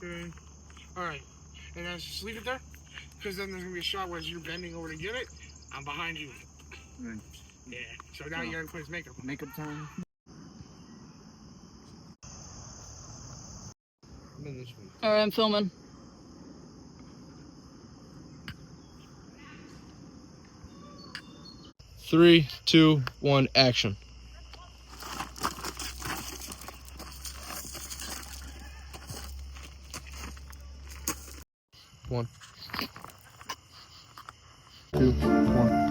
And, all right. And then just leave it there, because then there's gonna be a shot where you're bending over to get it. I'm behind you. Right. Yeah. So now you gotta put his makeup on. Makeup time. All right, I'm filming. Three, two, one, action. One. Two, one.